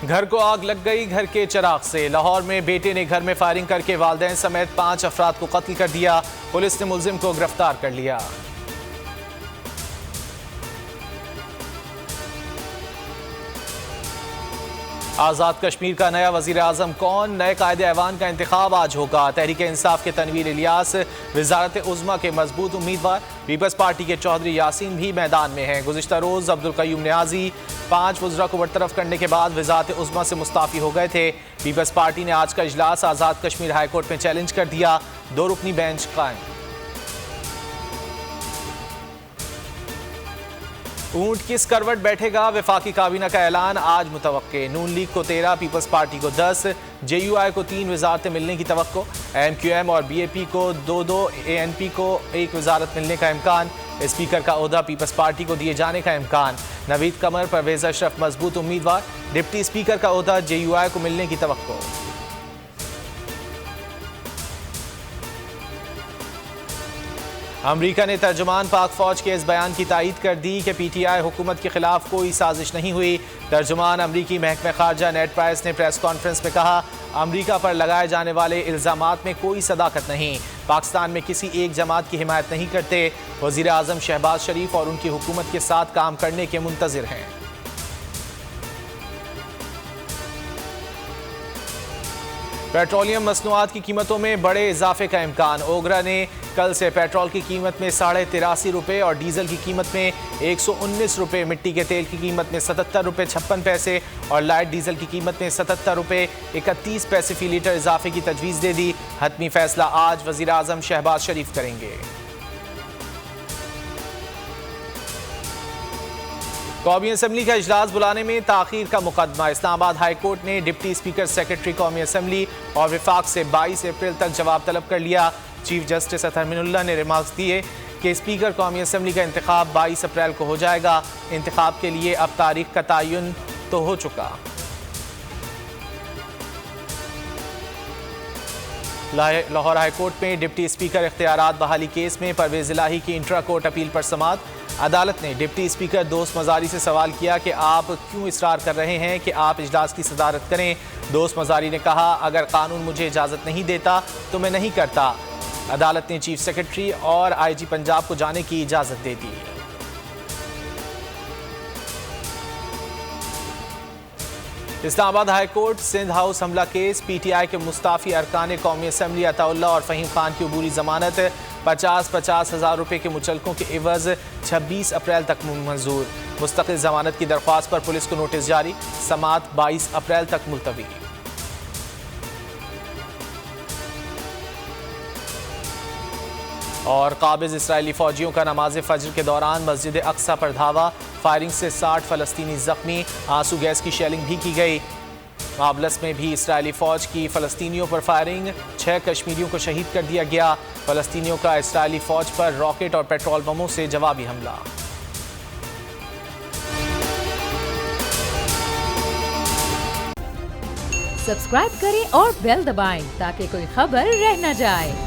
घर को आग लग गई घर के चिराग से। लाहौर में बेटे ने घर में फायरिंग करके वालिदैन समेत 5 अफराद को कत्ल कर दिया। पुलिस ने मुलजिम को गिरफ्तार कर लिया। आज़ाद कश्मीर का नया वज़ीर आज़म कौन? नए कायदे ऐवान का इंतखाब आज होगा। तहरीक इंसाफ के तनवीर इलियास वज़ारत उज़्मा के मजबूत उम्मीदवार। पीपल्स पार्टी के चौधरी यासीन भी मैदान में हैं। गुज़िश्ता रोज़ अब्दुल क़य्यूम नियाज़ी 5 वज़रा को बरतरफ करने के बाद वज़ारत उज़्मा से मुस्ताफ़ी हो गए थे। पीपल्स पार्टी ने आज का इजलास आज़ाद कश्मीर हाई कोर्ट में चैलेंज कर दिया। 2 रुकनी बेंच कायम। ऊंट किस करवट बैठेगा? वफाकी काबीना का ऐलान आज मुतवक्के। नून लीग को 13, पीपल्स पार्टी को 10, JUI को 3 वजारतें मिलने की तवक्को। MQM और BAP को 2-2, ANP को 1 वजारत मिलने का इम्कान। स्पीकर का ओहदा पीपल्स पार्टी को दिए जाने का इम्कान। नवीद कमर परवेज अशरफ मजबूत उम्मीदवार। डिप्टी स्पीकर का ओहदा JUI को मिलने की तवक्को। अमरीका ने तर्जुमान पाक फौज के इस बयान की तायीद कर दी कि PTI हुकूमत के खिलाफ कोई साजिश नहीं हुई। तर्जुमान अमरीकी महकमा खारजा नेड प्राइस ने प्रेस कॉन्फ्रेंस में कहा, अमरीका पर लगाए जाने वाले इल्ज़ामात में कोई सदाकत नहीं। पाकिस्तान में किसी एक जमात की हिमायत नहीं करते। वज़ीर आज़म शहबाज शरीफ और उनकी हुकूमत के साथ काम करने के मुंतज़िर हैं। पेट्रोलियम मसनूआत की कीमतों में बड़े इजाफे का इम्कान। ओगरा ने कल से पेट्रोल की कीमत में 83.5 रुपये और डीजल की कीमत में 119 रुपये, मिट्टी के तेल की कीमत में 77 रुपये 56 पैसे और लाइट डीजल की कीमत में 77 रुपये 31 पैसे फी लीटर इजाफे की तजवीज़ दे दी। हतमी फैसला आज वज़ीर आज़म शहबाज शरीफ करेंगे। कौमी असम्बली का इजलास बुलाने में ताख़ीर का मुकदमा। इस्लामाबाद हाई कोर्ट ने डिप्टी स्पीकर, सेक्रेटरी कौमी असम्बली और विफाक से 22 अप्रैल तक जवाब तलब कर लिया। चीफ जस्टिस अतहर मिनुल्लाह ने रिमार्क्स दिए कि स्पीकर कौमी असम्बली का इंतखाब 22 अप्रैल को हो जाएगा। इंतखाब के लिए अब तारीख का तयन तो हो चुका। लाहौर हाई कोर्ट में डिप्टी स्पीकर इख्तियारात बहाली केस में परवेज इलाही की इंट्रा कोर्ट अपील पर समाअत। अदालत ने डिप्टी स्पीकर दोस्त मजारी से सवाल किया कि आप क्यों इसरार कर रहे हैं कि आप इजलास की सदारत करें। दोस्त मजारी ने कहा, अगर कानून मुझे इजाज़त नहीं देता तो मैं नहीं करता। अदालत ने चीफ सेक्रेटरी और IG पंजाब को जाने की इजाज़त दे दी। Islamabad high court Sindh house हमला केस। PTI के मुस्ताफ़ी अरकान कौमी असम्बली अताउल्लाह और फ़हीम खान की अबूरी ज़मानत 50-50 हज़ार रुपये के मुचलकों के एवज़ 26 अप्रैल तक मंजूर। मुस्तकिल ज़मानत की दरख्वास्त पर पुलिस को नोटिस जारी। समाअत 22 अप्रैल तक मुलतवी। और काबिज़ इसराइली फ़ौजियों का नमाज फ़ज्र के दौरान मस्जिद अक्सा पर धावा। फायरिंग से 60 फ़लस्तीनी ज़ख्मी। आंसू गैस की शेलिंग भी की गई। नाबलस में भी इसराइली फ़ौज की फ़लस्तीनियों पर फायरिंग। 6 कश्मीरियों को शहीद कर दिया गया। फ़लस्तीनियों का इसराइली फ़ौज पर रॉकेट और पेट्रोल बमों से जवाबी हमला। सब्सक्राइब करें और बेल दबाएं ताकि कोई खबर रह न जाए।